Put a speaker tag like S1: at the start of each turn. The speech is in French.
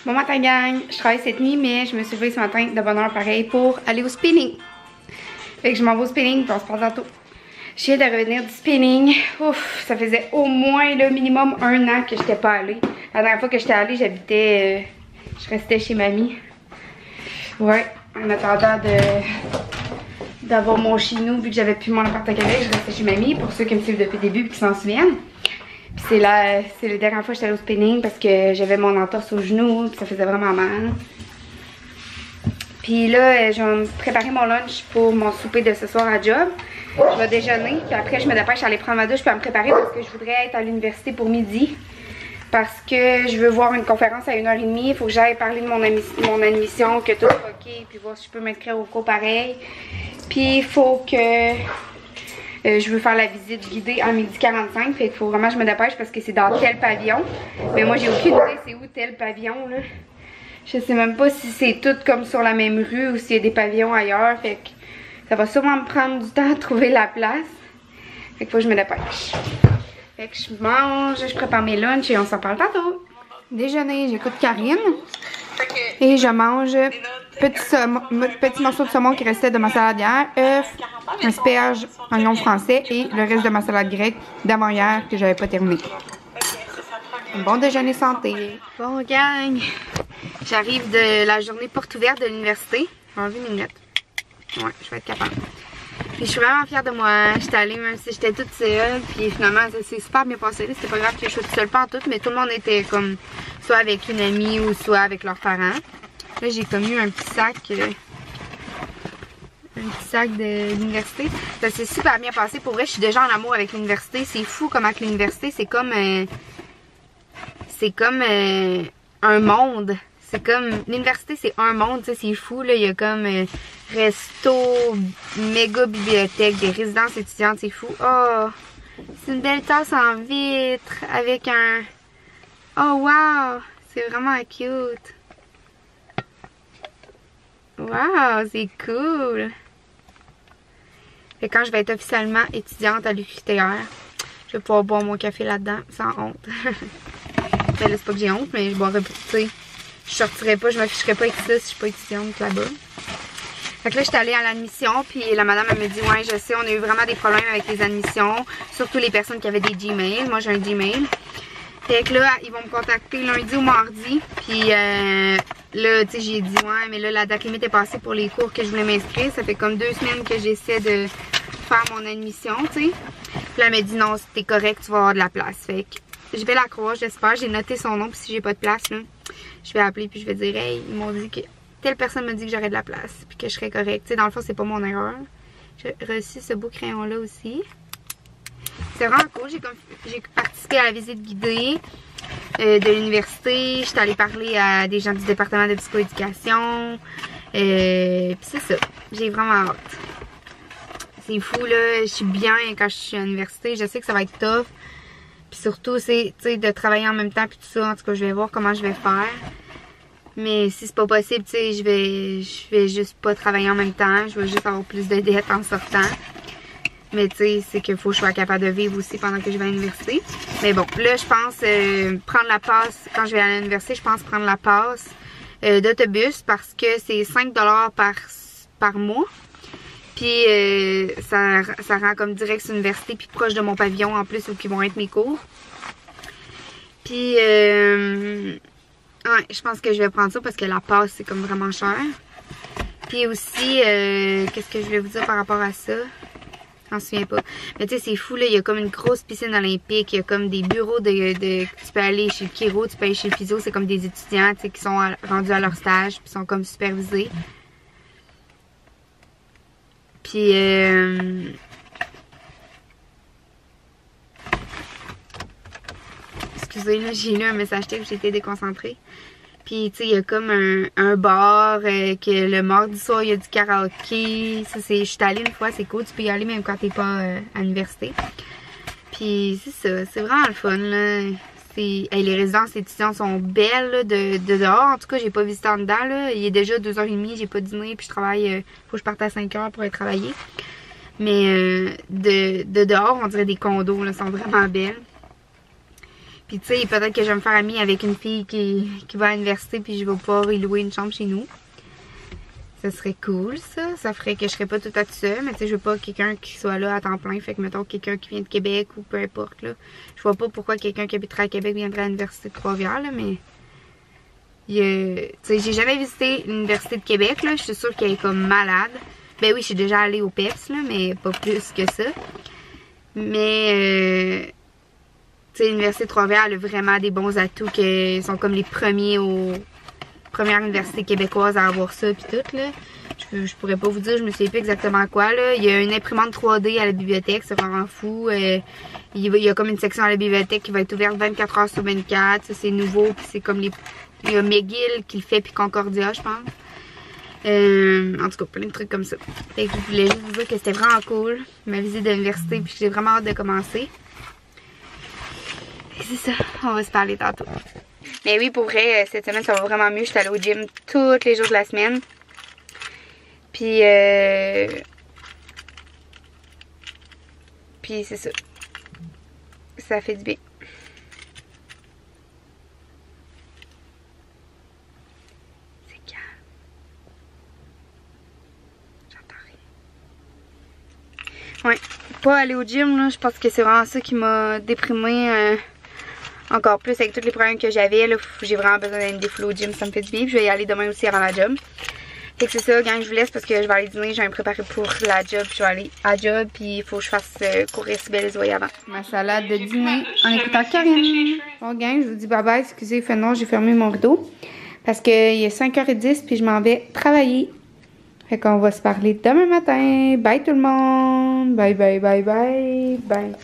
S1: Bon matin gang, je travaille cette nuit mais je me suis levée ce matin de bonne heure pareil pour aller au spinning. Fait que je m'en vais au spinning puis on se parle tantôt. Je viens de revenir du spinning. Ouf, ça faisait au moins le minimum 1 an que j'étais pas allée. La dernière fois que j'étais allée, j'habitais, je restais chez mamie. Ouais, en attendant d'avoir mon chez nous, vu que j'avais plus mon appart à Québec, je restais chez mamie. Pour ceux qui me suivent depuis le début et qui s'en souviennent. Puis c'est la dernière fois que j'étais allée au spinning parce que j'avais mon entorse au genou puis ça faisait vraiment mal. Puis là, je vais me préparer mon lunch pour mon souper de ce soir à job. Je vais déjeuner, puis après je me dépêche à aller prendre ma douche puis à me préparer parce que je voudrais être à l'université pour midi. Parce que je veux voir une conférence à 1h30. Il faut que j'aille parler de mon admission, que tout est ok, puis voir si je peux m'inscrire au cours pareil. Puis il faut que... je veux faire la visite guidée à 12h45, fait qu'il faut vraiment que je me dépêche parce que c'est dans tel pavillon. Mais moi j'ai aucune idée c'est où tel pavillon là. Je sais même pas si c'est tout comme sur la même rue ou s'il y a des pavillons ailleurs. Fait que ça va sûrement me prendre du temps à trouver la place. Fait qu'il faut que je me dépêche. Fait que je mange, je prépare mes lunchs et on s'en parle tantôt. Déjeuner, j'écoute Karine. Et je mange petit morceau de saumon qui restait de ma salade hier, œuf, un asperge, oignon français et le reste de ma salade grecque d'avant-hier que j'avais pas terminé. Bon déjeuner santé. Bon gang, j'arrive de la journée porte ouverte de l'université. Enlever mes lunettes. Ouais, je vais être capable. Puis je suis vraiment fière de moi. J'étais allée même si j'étais toute seule. Puis finalement, ça s'est super bien passé. C'était pas grave que je sois toute seule pas en tout, mais tout le monde était comme soit avec une amie ou soit avec leurs parents. Là, j'ai comme eu un petit sac de l'université. Ça s'est super bien passé. Pour vrai, je suis déjà en amour avec l'université. C'est fou comment que l'université, c'est comme un monde. C'est comme, l'université c'est un monde, tu sais, c'est fou là, il y a comme resto, méga bibliothèque, des résidences étudiantes, c'est fou. Oh, c'est une belle tasse en vitre avec un... Oh wow, c'est vraiment cute. Wow, c'est cool. Et quand je vais être officiellement étudiante à l'UQTR, je vais pouvoir boire mon café là-dedans sans honte. Ben là, c'est pas que j'ai honte, mais je boirais pas, tu sais. Je sortirais pas, je m'afficherais pas avec ça si je suis pas étudiante là-bas. Fait que là, j'étais allée à l'admission, puis la madame, elle me dit, ouais, je sais, on a eu vraiment des problèmes avec les admissions, surtout les personnes qui avaient des Gmail. Moi, j'ai un Gmail. Fait que là, ils vont me contacter lundi ou mardi, puis là, tu sais, j'ai dit, ouais, mais là, la date limite est passée pour les cours que je voulais m'inscrire. Ça fait comme 2 semaines que j'essaie de faire mon admission, tu sais. Puis là, elle m'a dit, non, t'es correct, tu vas avoir de la place. Fait que je vais la croire, j'espère. J'ai noté son nom, puis si j'ai pas de place, là, je vais appeler puis je vais dire, hey, ils m'ont dit que telle personne m'a dit que j'aurais de la place puis que je serais correcte. Tu sais, dans le fond, c'est pas mon erreur. J'ai reçu ce beau crayon-là aussi. C'est vraiment cool. J'ai participé à la visite guidée de l'université. J'étais allée parler à des gens du département de psychoéducation. Puis c'est ça. J'ai vraiment hâte. C'est fou, là. Je suis bien quand je suis à l'université. Je sais que ça va être tough. Puis surtout, c'est, tu sais, de travailler en même temps puis tout ça. En tout cas, je vais voir comment je vais faire. Mais si c'est pas possible, tu sais, je vais juste pas travailler en même temps. Je vais juste avoir plus de dettes en sortant. Mais tu sais, c'est qu'il faut que je sois capable de vivre aussi pendant que je vais à l'université. Mais bon, là, je pense prendre la passe, quand je vais à l'université, je pense prendre la passe d'autobus parce que c'est 5$ par mois. Puis ça rend comme direct sur l'université puis proche de mon pavillon en plus où qui vont être mes cours. Puis ouais, je pense que je vais prendre ça parce que la passe c'est comme vraiment cher. Puis aussi, qu'est-ce que je vais vous dire par rapport à ça? Je m'en souviens pas. Mais tu sais, c'est fou là, il y a comme une grosse piscine olympique, il y a comme des bureaux tu peux aller chez le chiro, tu peux aller chez le physio, c'est comme des étudiants tu sais, qui sont rendus à leur stage puis sont comme supervisés. Puis, excusez, là, j'ai lu un message texte, j'étais déconcentrée. Puis, tu sais, il y a comme un bar, que le mardi soir, il y a du karaoké. Ça, je suis allée une fois, c'est cool, tu peux y aller même quand t'es pas à l'université. Puis, c'est ça, c'est vraiment le fun, là. Hey, les résidences étudiantes sont belles, là, de dehors. En tout cas, j'ai pas visité en dedans, là. Il est déjà 2h30, j'ai pas dîné, puis je travaille, faut que je parte à 5h pour aller travailler. Mais de dehors, on dirait des condos, là, sont vraiment belles. Puis tu sais, peut-être que je vais me faire amie avec une fille qui va à l'université puis je vais pouvoir y louer une chambre chez nous. Ça serait cool, ça. Ça ferait que je serais pas toute seule, mais tu sais, je veux pas quelqu'un qui soit là à temps plein. Fait que, mettons, quelqu'un qui vient de Québec ou peu importe, là. Je vois pas pourquoi quelqu'un qui habiterait à Québec viendrait à l'université de Trois-Rivières, là, mais... Tu sais, j'ai jamais visité l'université de Québec, là. Je suis sûre qu'elle est comme malade. Ben oui, je suis déjà allée au PEPS, là, mais pas plus que ça. Mais... tu sais, l'université de Trois-Rivières a vraiment des bons atouts, qu'ils sont comme les premiers première université québécoise à avoir ça pis tout là. Je pourrais pas vous dire, je me souviens plus exactement quoi là. Il y a une imprimante 3D à la bibliothèque, c'est vraiment fou. Il y a comme une section à la bibliothèque qui va être ouverte 24 heures sur 24. Ça c'est nouveau, puis c'est comme les... Il y a McGill qui le fait puis Concordia je pense. En tout cas plein de trucs comme ça. Fait que je voulais juste vous dire que c'était vraiment cool ma visite de l'université puis j'ai vraiment hâte de commencer. Et c'est ça, on va se parler tantôt. Mais oui, pour vrai, cette semaine, ça va vraiment mieux. Je suis allée au gym tous les jours de la semaine. Puis c'est ça. Ça fait du bien. C'est calme. J'entends rien. Ouais, pas aller au gym, là. Je pense que c'est vraiment ça qui m'a déprimée. Encore plus avec tous les problèmes que j'avais, là, j'ai vraiment besoin d'aller me défouler au gym, ça me fait du bien. Puis je vais y aller demain aussi avant la job. Fait que c'est ça, gang, je vous laisse parce que je vais aller dîner, je vais me préparer pour la job. Je vais aller à la job, puis il faut que je fasse courir si belle les oreilles avant. Ma salade de dîner en écoutant Karine. Bon, gang, je vous dis bye bye, excusez, fait non, j'ai fermé mon rideau. Parce qu'il est 5h10, puis je m'en vais travailler. Fait qu'on va se parler demain matin. Bye tout le monde. Bye, bye, bye, bye, bye.